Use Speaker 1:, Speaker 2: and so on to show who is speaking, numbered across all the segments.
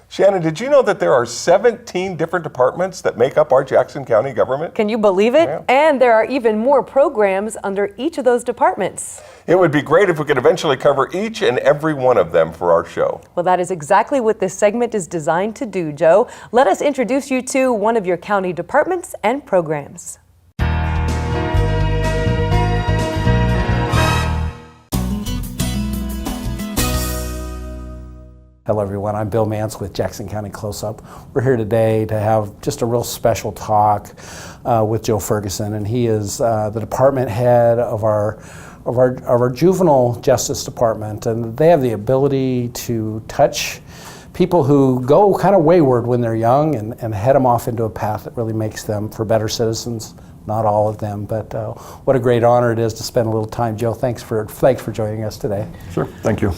Speaker 1: Shannon, did you know that there are 17 different departments that make up our Jackson County government?
Speaker 2: Can you believe it?
Speaker 1: Yeah.
Speaker 2: And there are even more programs under each of those departments.
Speaker 1: It would be great if we could eventually cover each and every one of them for our show.
Speaker 2: Well, that is exactly what this segment is designed to do, Joe. Let us introduce you to one of your county departments and programs.
Speaker 3: Hello everyone, I'm Bill Mance with Jackson County Close-Up. We're here today to have just a real special talk with Joe Ferguson, and he is the department head of our Juvenile Justice Department, and they have the ability to touch people who go kind of wayward when they're young and head them off into a path that really makes them for better citizens. Not all of them, but what a great honor it is to spend a little time. Joe, thanks for joining us today.
Speaker 4: Sure, thank you.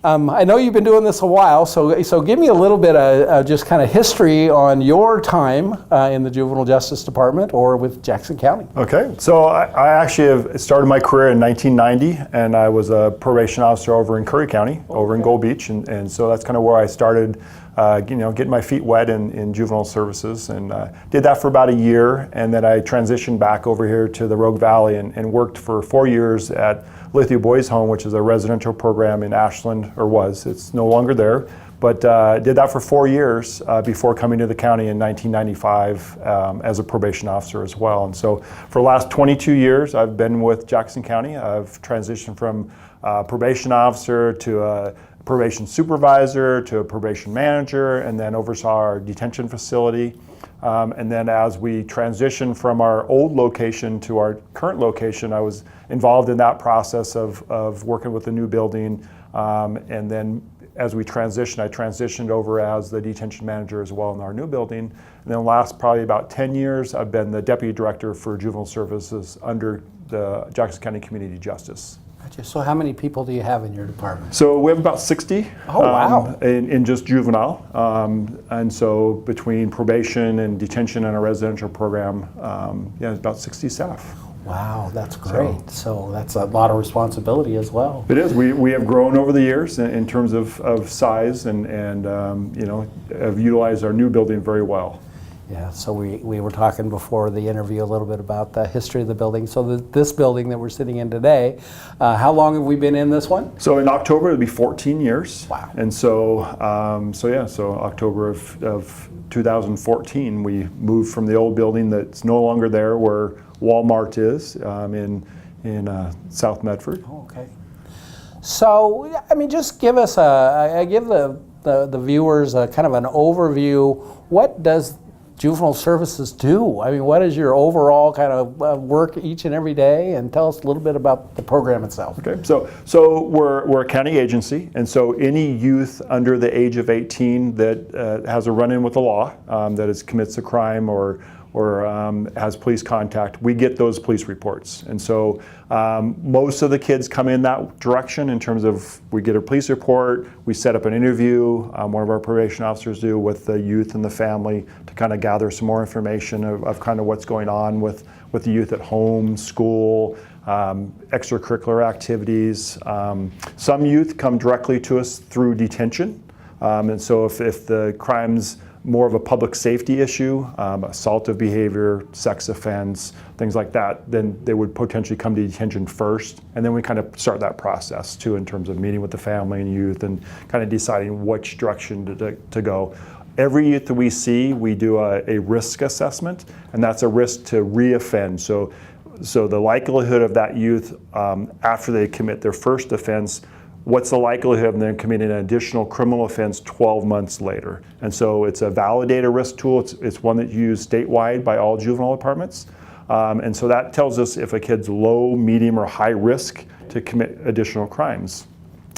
Speaker 3: I know you've been doing this a while, so give me a little bit of just kind of history on your time in the Juvenile Justice Department or with Jackson County.
Speaker 4: Okay, so I actually have started my career in 1990, and I was a probation officer over in Curry County, over in Gold Beach, and so that's kind of where I started, getting my feet wet in Juvenile Services, and did that for about a year, and then I transitioned back over here to the Rogue Valley and worked for 4 years at Lithia Boys Home, which is a residential program in Ashland, or was. It's no longer there, but did that for 4 years before coming to the county in 1995 as a probation officer as well. And so for the last 22 years, I've been with Jackson County. I've transitioned from probation officer to a probation supervisor to a probation manager, and then oversaw our detention facility. And then as we transitioned from our old location to our current location, I was involved in that process of working with the new building. And then as we transitioned, I transitioned over as the detention manager as well in our new building. And then the last probably about 10 years, I've been the deputy director for Juvenile Services under the Jackson County Community Justice.
Speaker 3: Gotcha. So how many people do you have in your department?
Speaker 4: So we have about 60
Speaker 3: wow.
Speaker 4: in just juvenile. And so between probation and detention and a residential program, it's about 60 staff.
Speaker 3: Wow, that's great. So that's a lot of responsibility as well.
Speaker 4: It is. We have grown over the years in terms of size and have utilized our new building very well.
Speaker 3: Yeah, so we were talking before the interview a little bit about the history of the building. So this building that we're sitting in today, how long have we been in this one?
Speaker 4: So in October it'll be 14 years.
Speaker 3: Wow.
Speaker 4: And so October of 2014 we moved from the old building that's no longer there where Walmart is in South Medford.
Speaker 3: Oh, okay. So just give us give the viewers a kind of an overview. What does Juvenile Services do? What is your overall kind of work each and every day? And tell us a little bit about the program itself.
Speaker 4: Okay, so we're a county agency, and so any youth under the age of 18 that has a run-in with the law, that commits a crime or has police contact, we get those police reports. And so most of the kids come in that direction in terms of we get a police report, we set up an interview, one of our probation officers do with the youth and the family to kind of gather some more information of kind of what's going on with the youth at home, school, extracurricular activities. Some youth come directly to us through detention. And so if the crime's more of a public safety issue, assaultive behavior, sex offense, things like that, then they would potentially come to detention first. And then we kind of start that process too in terms of meeting with the family and youth and kind of deciding which direction to go. Every youth that we see, we do a risk assessment, and that's a risk to reoffend. So the likelihood of that youth after they commit their first offense, what's the likelihood of them committing an additional criminal offense 12 months later? And so it's a validated risk tool. It's one that's used statewide by all juvenile departments. And so that tells us if a kid's low, medium, or high risk to commit additional crimes.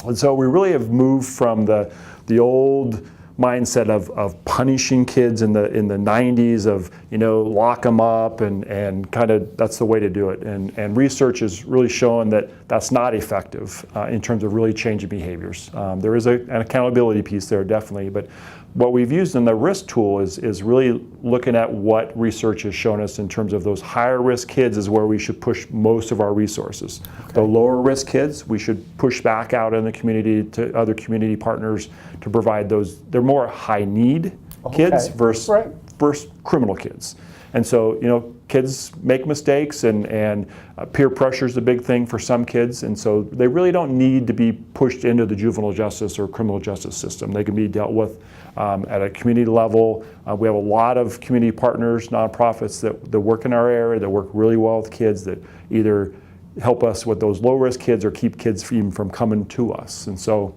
Speaker 4: And so we really have moved from the old mindset of punishing kids in the 90s of, lock them up and kind of that's the way to do it. And research has really shown that that's not effective in terms of really changing behaviors. There is an accountability piece there, definitely, but what we've used in the risk tool is really looking at what research has shown us in terms of those higher risk kids is where we should push most of our resources. Okay. The lower risk kids, we should push back out in the community to other community partners to provide those. They're more high need kids versus criminal kids. And so, kids make mistakes, and peer pressure is a big thing for some kids, and so they really don't need to be pushed into the juvenile justice or criminal justice system. They can be dealt with at a community level. We have a lot of community partners, nonprofits that work in our area, that work really well with kids, that either help us with those low-risk kids or keep kids even from coming to us. And so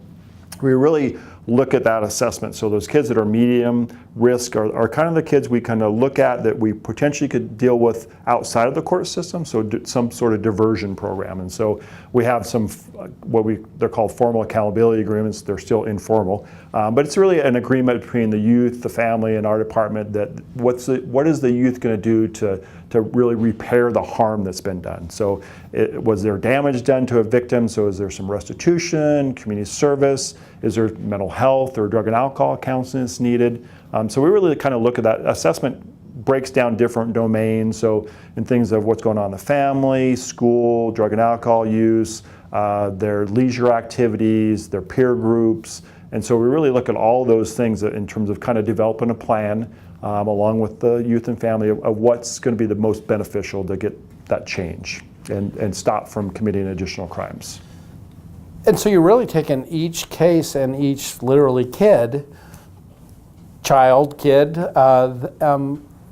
Speaker 4: we really look at that assessment. So those kids that are medium risk are kind of the kids we kind of look at that we potentially could deal with outside of the court system, so some sort of diversion program. And so we have some they're called formal accountability agreements. They're still informal, but it's really an agreement between the youth, the family, and our department that what is the youth going to do to really repair the harm that's been done. So was there damage done to a victim? So is there some restitution, community service? Is there mental health or drug and alcohol counseling that's needed? So we really kind of look at that. Assessment breaks down different domains, so in things of what's going on in the family, school, drug and alcohol use, their leisure activities, their peer groups. And so we really look at all those things in terms of kind of developing a plan along with the youth and family of what's going to be the most beneficial to get that change and stop from committing additional crimes.
Speaker 3: And so you're really taking each case and each literally kid,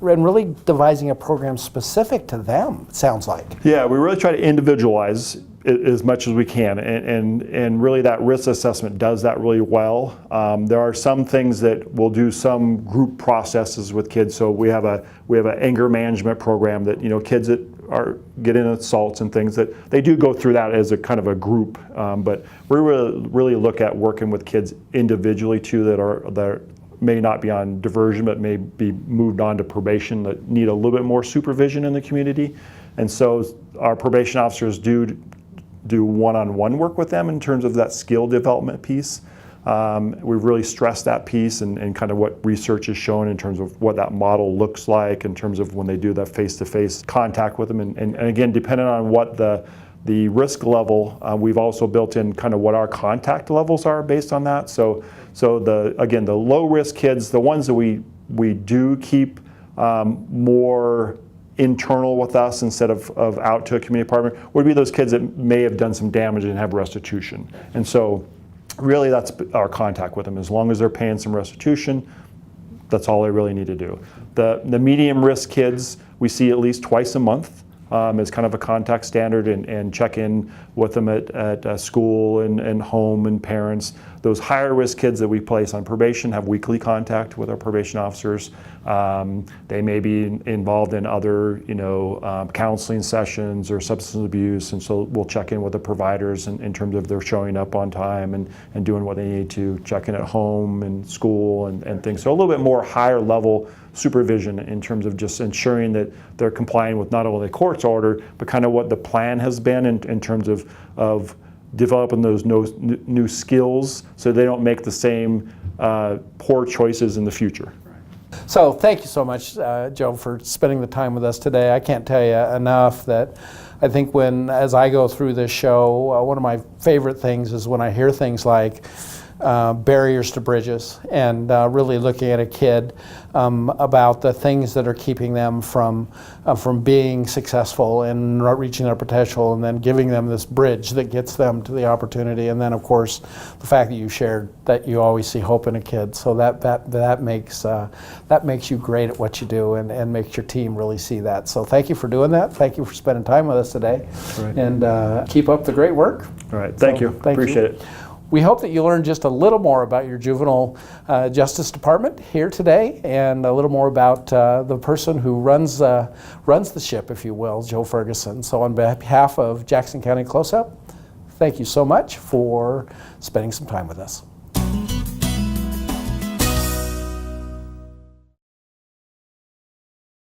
Speaker 3: and really devising a program specific to them, it sounds like.
Speaker 4: Yeah, we really try to individualize it as much as we can, and really that risk assessment does that really well. There are some things that we'll do some group processes with kids. So we have an anger management program that kids that are getting assaults and things that they do go through that as a kind of a group. But we really look at working with kids individually too that may not be on diversion but may be moved on to probation that need a little bit more supervision in the community. And so our probation officers do one-on-one work with them in terms of that skill development piece. We've really stressed that piece and kind of what research has shown in terms of what that model looks like in terms of when they do that face-to-face contact with them. And again, depending on what the risk level, we've also built in kind of what our contact levels are based on that. So the low-risk kids, the ones that we do keep more internal with us instead of out to a community partner would be those kids that may have done some damage and have restitution. And so really that's our contact with them. As long as they're paying some restitution, that's all they really need to do. The medium risk kids we see at least twice a month as kind of a contact standard and check in with them at school and home and parents. Those higher risk kids that we place on probation have weekly contact with our probation officers. They may be involved in other counseling sessions or substance abuse, and so we'll check in with the providers in terms of their showing up on time and doing what they need to, check in at home and school and things. So a little bit more higher level supervision in terms of just ensuring that they're complying with not only the court's order, but kind of what the plan has been in terms of developing those new skills so they don't make the same poor choices in the future.
Speaker 3: So thank you so much, Joe, for spending the time with us today. I can't tell you enough that I think as I go through this show, one of my favorite things is when I hear things like barriers to bridges, and really looking at a kid about the things that are keeping them from being successful and reaching their potential, and then giving them this bridge that gets them to the opportunity. And then of course the fact that you shared that you always see hope in a kid, so that makes you great at what you do and makes your team really see that. So thank you for doing that. Thank you for spending time with us today.
Speaker 4: Right.
Speaker 3: And keep up the great work.
Speaker 4: All right, thank you. Appreciate it.
Speaker 3: We hope that you learned just a little more about your juvenile justice department here today, and a little more about the person who runs the ship, if you will, Joe Ferguson. So on behalf of Jackson County Close Up, thank you so much for spending some time with us.